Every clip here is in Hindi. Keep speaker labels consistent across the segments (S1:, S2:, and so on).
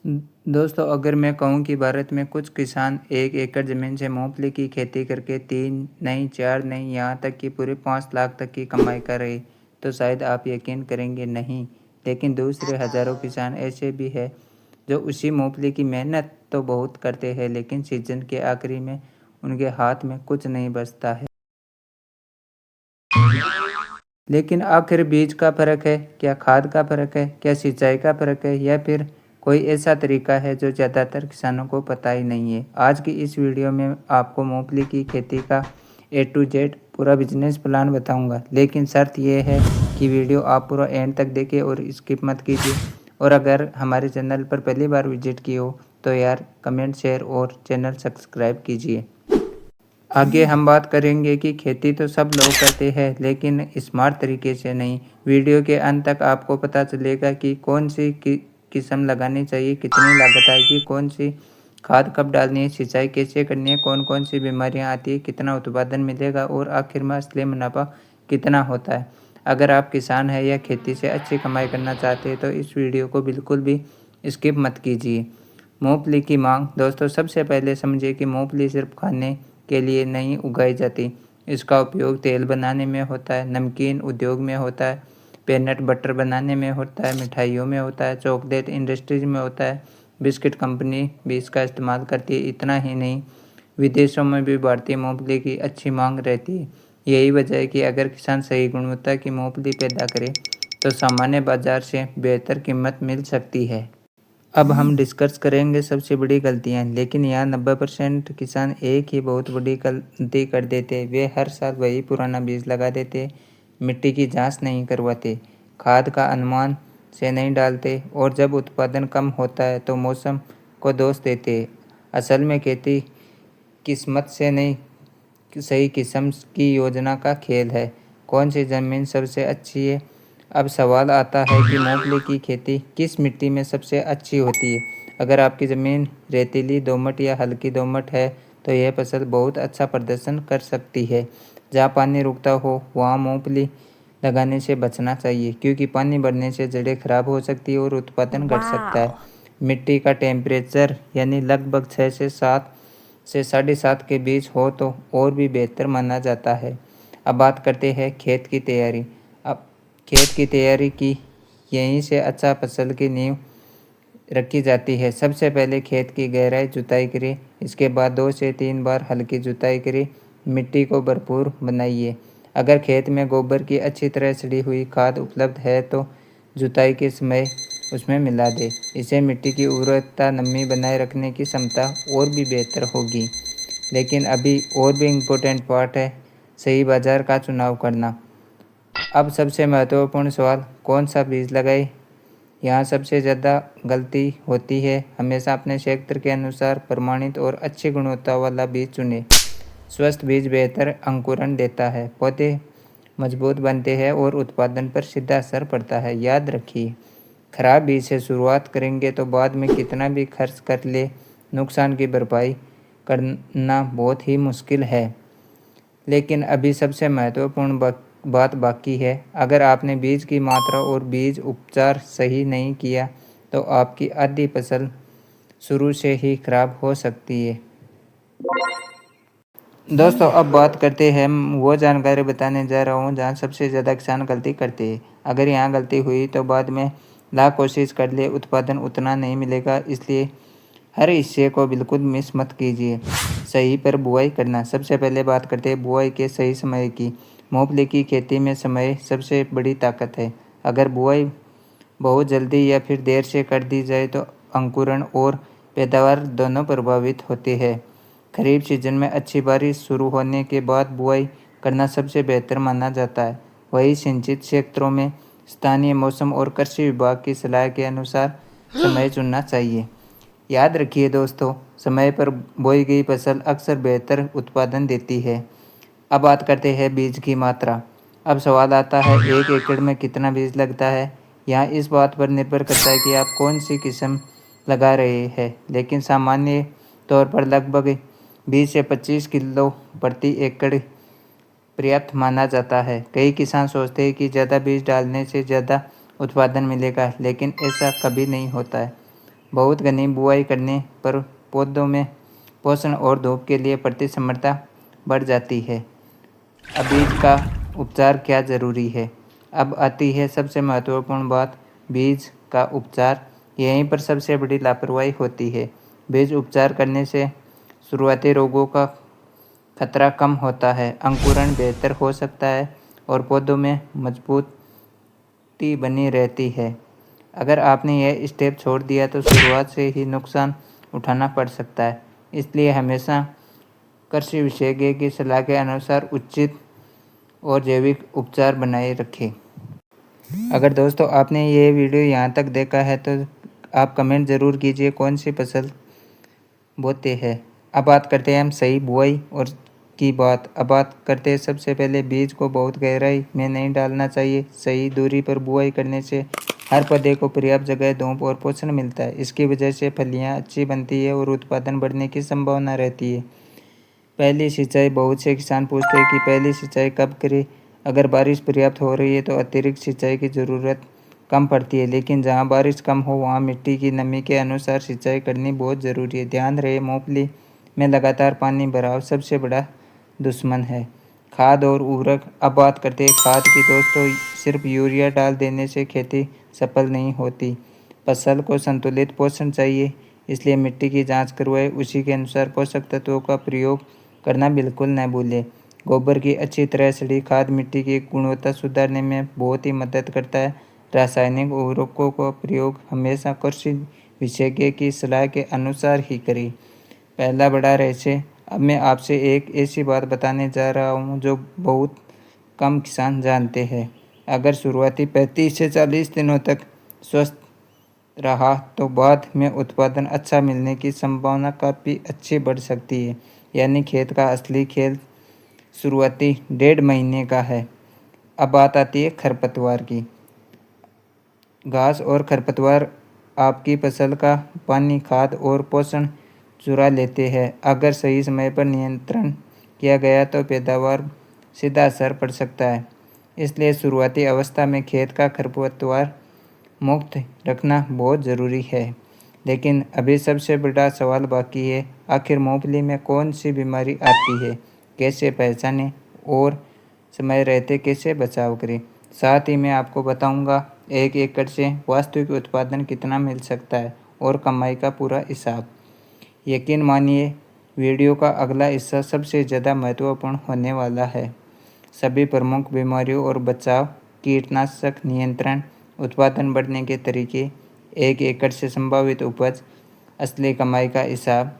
S1: दोस्तों, अगर मैं कहूँ कि भारत में कुछ किसान 1 एकड़ ज़मीन से मूँगफली की खेती करके 3 नहीं, 4 नहीं, यहाँ तक कि पूरे 5 लाख तक की कमाई कर रहे, तो शायद आप यकीन करेंगे नहीं। लेकिन दूसरे हज़ारों किसान ऐसे भी हैं जो उसी मूँगफली की मेहनत तो बहुत करते हैं, लेकिन सीज़न के आखिरी में उनके हाथ में कुछ नहीं बचता है। लेकिन आखिर बीज का फ़र्क है, क्या खाद का फ़र्क है, क्या सिंचाई का फ़र्क है, या फिर कोई ऐसा तरीका है जो ज़्यादातर किसानों को पता ही नहीं है। आज की इस वीडियो में आपको मूँगफली की खेती का A to Z पूरा बिजनेस प्लान बताऊंगा, लेकिन शर्त यह है कि वीडियो आप पूरा एंड तक देखें और स्किप मत कीजिए। और अगर हमारे चैनल पर पहली बार विजिट की हो तो यार कमेंट, शेयर और चैनल सब्सक्राइब कीजिए। आगे हम बात करेंगे कि खेती तो सब लोग करते हैं, लेकिन स्मार्ट तरीके से नहीं। वीडियो के अंत तक आपको पता चलेगा कि कौन सी किस्म लगानी चाहिए, कितनी लागत आएगी, कौन सी खाद कब डालनी है, सिंचाई कैसे करनी है, कौन कौन सी बीमारियां आती है, कितना उत्पादन मिलेगा और आखिर में असली मुनाफा कितना होता है। अगर आप किसान हैं या खेती से अच्छी कमाई करना चाहते हैं तो इस वीडियो को बिल्कुल भी स्किप मत कीजिए। मूंगफली की मांग। दोस्तों, सबसे पहले समझिए कि मूंगफली सिर्फ खाने के लिए नहीं उगाई जाती। इसका उपयोग तेल बनाने में होता है, नमकीन उद्योग में होता है, पीनट बटर बनाने में होता है, मिठाइयों में होता है, चॉकलेट इंडस्ट्रीज में होता है, बिस्किट कंपनी भी इसका इस्तेमाल करती है। इतना ही नहीं, विदेशों में भी भारतीय मूंगफली की अच्छी मांग रहती है। यही वजह है कि अगर किसान सही गुणवत्ता की मूंगफली पैदा करे तो सामान्य बाजार से बेहतर कीमत मिल सकती है। अब हम डिस्कस करेंगे सबसे बड़ी गलतियां, लेकिन यहाँ 90% किसान एक ही बहुत बड़ी गलती कर देते। वे हर साल वही पुराना बीज लगा देते, मिट्टी की जांच नहीं करवाते, खाद का अनुमान से नहीं डालते और जब उत्पादन कम होता है तो मौसम को दोष देते। असल में खेती किस्मत से नहीं, सही किस्म की योजना का खेल है। कौन सी ज़मीन सबसे अच्छी है? अब सवाल आता है कि मूंगफली की खेती किस मिट्टी में सबसे अच्छी होती है। अगर आपकी ज़मीन रेतीली, दोमट या हल्की दोमट है तो यह फसल बहुत अच्छा प्रदर्शन कर सकती है। जहाँ पानी रुकता हो वहाँ मूंगफली लगाने से बचना चाहिए, क्योंकि पानी बढ़ने से जड़ें खराब हो सकती है और उत्पादन घट सकता है। मिट्टी का टेम्परेचर यानी लगभग 6 से 7.5 के बीच हो तो और भी बेहतर माना जाता है। अब बात करते हैं खेत की तैयारी। अब खेत की तैयारी की यहीं से अच्छा फसल की नींव रखी जाती है। सबसे पहले खेत की गहराई जुताई करें, इसके बाद 2 से 3 बार हल्की जुताई करें। मिट्टी को भरपूर बनाइए। अगर खेत में गोबर की अच्छी तरह सड़ी हुई खाद उपलब्ध है तो जुताई के समय उसमें मिला दें। इससे मिट्टी की उर्वरता, नमी बनाए रखने की क्षमता और भी बेहतर होगी। लेकिन अभी और भी इम्पोर्टेंट पार्ट है, सही बाज़ार का चुनाव करना। अब सबसे महत्वपूर्ण सवाल, कौन सा बीज लगाए? यहाँ सबसे ज़्यादा गलती होती है। हमेशा अपने क्षेत्र के अनुसार प्रमाणित और अच्छी गुणवत्ता वाला बीज चुनें। स्वस्थ बीज बेहतर अंकुरण देता है, पौधे मजबूत बनते हैं और उत्पादन पर सीधा असर पड़ता है। याद रखिए, खराब बीज से शुरुआत करेंगे तो बाद में कितना भी खर्च कर ले, नुकसान की भरपाई करना बहुत ही मुश्किल है। लेकिन अभी सबसे महत्वपूर्ण बात बाकी है। अगर आपने बीज की मात्रा और बीज उपचार सही नहीं किया तो आपकी आधी फसल शुरू से ही खराब हो सकती है। दोस्तों, अब बात करते हैं, वो जानकारी बताने जा रहा हूँ जहाँ सबसे ज़्यादा किसान गलती करते हैं। अगर यहाँ गलती हुई तो बाद में लाख कोशिश कर ले, उत्पादन उतना नहीं मिलेगा। इसलिए हर हिस्से को बिल्कुल मिस मत कीजिए। सही पर बुआई करना। सबसे पहले बात करते हैं बुआई के सही समय की। मूंगफली की खेती में समय सबसे बड़ी ताकत है। अगर बुआई बहुत जल्दी या फिर देर से कर दी जाए तो अंकुरण और पैदावार दोनों प्रभावित होते हैं। खरीफ सीजन में अच्छी बारिश शुरू होने के बाद बुआई करना सबसे बेहतर माना जाता है। वही सिंचित क्षेत्रों में स्थानीय मौसम और कृषि विभाग की सलाह के अनुसार समय चुनना चाहिए। याद रखिए दोस्तों, समय पर बोई गई फसल अक्सर बेहतर उत्पादन देती है। अब बात करते हैं बीज की मात्रा। अब सवाल आता है, 1 एकड़ में कितना बीज लगता है? यहाँ इस बात पर निर्भर करता है कि आप कौन सी किस्म लगा रहे हैं, लेकिन सामान्य तौर पर लगभग 20 से 25 किलो प्रति एकड़ पर्याप्त माना जाता है। कई किसान सोचते हैं कि ज़्यादा बीज डालने से ज़्यादा उत्पादन मिलेगा, लेकिन ऐसा कभी नहीं होता है। बहुत घनी बुआई करने पर पौधों में पोषण और धूप के लिए प्रति क्षमता बढ़ जाती है। अब बीज का उपचार क्या ज़रूरी है? अब आती है सबसे महत्वपूर्ण बात, बीज का उपचार। यहीं पर सबसे बड़ी लापरवाही होती है। बीज उपचार करने से शुरुआती रोगों का खतरा कम होता है, अंकुरण बेहतर हो सकता है और पौधों में मजबूती बनी रहती है। अगर आपने यह स्टेप छोड़ दिया तो शुरुआत से ही नुकसान उठाना पड़ सकता है। इसलिए हमेशा कृषि विशेषज्ञ की सलाह के अनुसार उचित और जैविक उपचार बनाए रखें। अगर दोस्तों आपने ये वीडियो यहाँ तक देखा है तो आप कमेंट ज़रूर कीजिए कौन सी फसल बोते हैं। अब बात करते हैं हम सही बुआई और की बात। अब बात करते हैं सबसे पहले बीज को बहुत गहराई में नहीं डालना चाहिए। सही दूरी पर बुआई करने से हर पौधे को पर्याप्त जगह, धूप और पोषण मिलता है। इसकी वजह से फलियां अच्छी बनती है और उत्पादन बढ़ने की संभावना रहती है। पहली सिंचाई, बहुत से किसान पूछते हैं कि पहली सिंचाई कब करें। अगर बारिश पर्याप्त हो रही है तो अतिरिक्त सिंचाई की ज़रूरत कम पड़ती है, लेकिन जहाँ बारिश कम हो वहाँ मिट्टी की नमी के अनुसार सिंचाई करनी बहुत ज़रूरी है। ध्यान रहे, मूंगफली में लगातार पानी भराव सबसे बड़ा दुश्मन है। खाद और उर्वरक। अब बात करते हैं खाद की। दोस्तों, सिर्फ यूरिया डाल देने से खेती सफल नहीं होती। फसल को संतुलित पोषण चाहिए, इसलिए मिट्टी की जांच करवाएं। उसी के अनुसार पोषक तत्वों का प्रयोग करना बिल्कुल न भूलें। गोबर की अच्छी तरह सड़ी खाद मिट्टी की गुणवत्ता सुधारने में बहुत ही मदद करता है। रासायनिक उर्वरकों का प्रयोग हमेशा कृषि विशेषज्ञ की सलाह के अनुसार ही करें। पहला बड़ा रहस्य। अब मैं आपसे एक ऐसी बात बताने जा रहा हूँ जो बहुत कम किसान जानते हैं। अगर शुरुआती 35 से 40 दिनों तक स्वस्थ रहा तो बाद में उत्पादन अच्छा मिलने की संभावना काफ़ी अच्छी बढ़ सकती है। यानी खेत का असली खेल शुरुआती 1.5 महीने का है। अब बात आती है खरपतवार की। घास और खरपतवार आपकी फसल का पानी, खाद और पोषण चुरा लेते हैं। अगर सही समय पर नियंत्रण किया गया तो पैदावार सीधा असर पड़ सकता है। इसलिए शुरुआती अवस्था में खेत का खरपतवार मुक्त रखना बहुत ज़रूरी है। लेकिन अभी सबसे बड़ा सवाल बाकी है, आखिर मूंगफली में कौन सी बीमारी आती है, कैसे पहचानें और समय रहते कैसे बचाव करें। साथ ही मैं आपको बताऊंगा 1 एकड़ से वास्तविक उत्पादन कितना मिल सकता है और कमाई का पूरा हिसाब। यकीन मानिए, वीडियो का अगला हिस्सा सबसे ज़्यादा महत्वपूर्ण होने वाला है। सभी प्रमुख बीमारियों और बचाव, कीटनाशक नियंत्रण, उत्पादन बढ़ने के तरीके, 1 एकड़ से संभावित उपज, असली कमाई का हिसाब।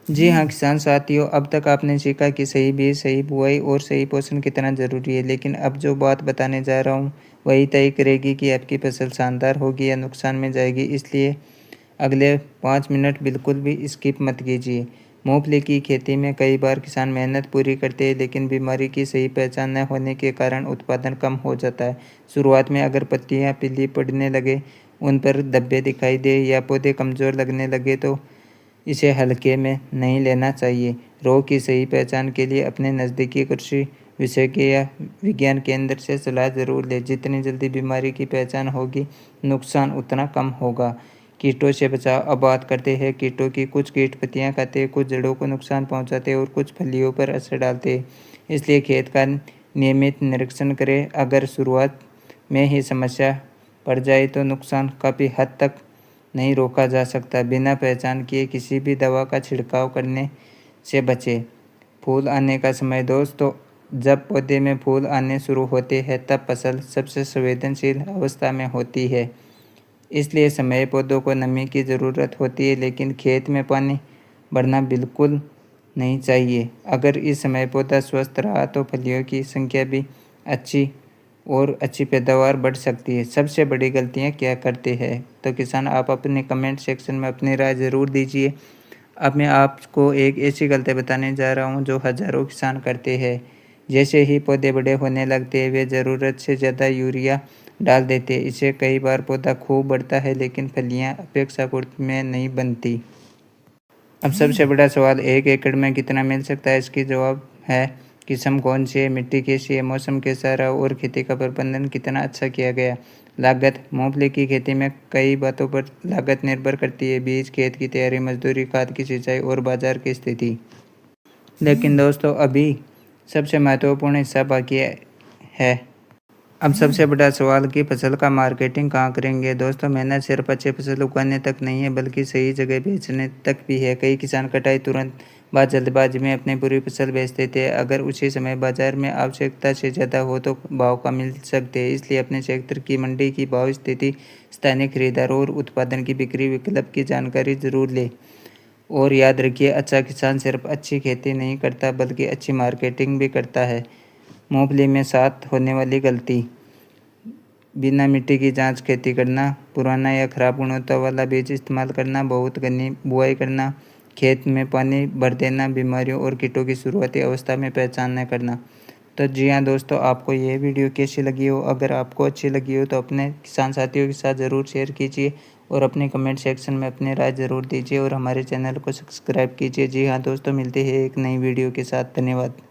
S1: जी हाँ किसान साथियों, अब तक आपने सीखा कि सही बीज, सही बुआई और सही पोषण कितना ज़रूरी है। लेकिन अब जो बात बताने जा रहा हूँ वही तय करेगी कि आपकी फसल शानदार होगी या नुकसान में जाएगी। इसलिए अगले 5 मिनट बिल्कुल भी स्किप मत कीजिए। मूंगफली की खेती में कई बार किसान मेहनत पूरी करते हैं, लेकिन बीमारी की सही पहचान न होने के कारण उत्पादन कम हो जाता है। शुरुआत में अगर पत्तियां पीली पड़ने लगे, उन पर धब्बे दिखाई दे या पौधे कमज़ोर लगने लगे तो इसे हल्के में नहीं लेना चाहिए। रोग की सही पहचान के लिए अपने नज़दीकी कृषि विशेषज्ञ या विज्ञान केंद्र से सलाह ज़रूर लें। जितनी जल्दी बीमारी की पहचान होगी, नुकसान उतना कम होगा। कीटों से बचाव। अब बात करते हैं कीटों की। कुछ कीट पत्तियां खाते हैं, कुछ जड़ों को नुकसान पहुंचाते हैं और कुछ फलियों पर असर डालते हैं। इसलिए खेत का नियमित निरीक्षण करें। अगर शुरुआत में ही समस्या पड़ जाए तो नुकसान काफ़ी हद तक नहीं रोका जा सकता। बिना पहचान किए किसी भी दवा का छिड़काव करने से बचें। फूल आने का समय। दोस्तों, जब पौधे में फूल आने शुरू होते हैं तब फसल सबसे संवेदनशील अवस्था में होती है। इसलिए समय पौधों को नमी की ज़रूरत होती है, लेकिन खेत में पानी बढ़ना बिल्कुल नहीं चाहिए। अगर इस समय पौधा स्वस्थ रहा तो फलियों की संख्या भी अच्छी पैदावार बढ़ सकती है। सबसे बड़ी गलतियां क्या करते हैं तो किसान आप अपने कमेंट सेक्शन में अपनी राय ज़रूर दीजिए। अब मैं आपको एक ऐसी गलती बताने जा रहा हूं जो हज़ारों किसान करते हैं। जैसे ही पौधे बड़े होने लगते हैं वे ज़रूरत से ज़्यादा यूरिया डाल देते हैं। इससे कई बार पौधा खूब बढ़ता है लेकिन फलियां अपेक्षाकृत में नहीं बनती। अब सबसे बड़ा सवाल, 1 एकड़ में कितना मिल सकता है। इसकी जवाब है किस्म कौन सी है, मिट्टी कैसी है, मौसम कैसा रहा और खेती का प्रबंधन कितना अच्छा किया गया। लागत। मूंगफली की खेती में कई बातों पर लागत निर्भर करती है: बीज, खेत की तैयारी, मजदूरी, खाद की सिंचाई और बाजार की स्थिति। लेकिन दोस्तों अभी सबसे महत्वपूर्ण हिस्सा बाकी है। अब सबसे बड़ा सवाल कि फसल का मार्केटिंग कहाँ करेंगे। दोस्तों मेहनत सिर्फ अच्छी फसल उगाने तक नहीं है बल्कि सही जगह बेचने तक भी है। कई किसान कटाई तुरंत बाद जल्दबाजी में अपनी पूरी फसल बेच देते हैं। अगर उसी समय बाजार में आवश्यकता से ज़्यादा हो तो भाव कम मिल सकते हैं। इसलिए अपने क्षेत्र की मंडी की भाव स्थिति, स्थानीय खरीदारों और उत्पादन की बिक्री विकल्प की जानकारी जरूर लें। और याद रखिए, अच्छा किसान सिर्फ अच्छी खेती नहीं करता बल्कि अच्छी मार्केटिंग भी करता है। मूंगफली में साथ होने वाली गलती: बिना मिट्टी की जांच खेती करना, पुराना या खराब गुणवत्ता वाला बीज इस्तेमाल करना, बहुत घनी बुआई करना, खेत में पानी भर देना, बीमारियों और कीटों की शुरुआती अवस्था में पहचान न करना। तो जी हाँ दोस्तों, आपको ये वीडियो कैसी लगी हो? अगर आपको अच्छी लगी हो तो अपने किसान साथियों के साथ ज़रूर शेयर कीजिए और अपने कमेंट सेक्शन में अपनी राय ज़रूर दीजिए और हमारे चैनल को सब्सक्राइब कीजिए। जी हाँ दोस्तों, मिलते हैं एक नई वीडियो के साथ। धन्यवाद।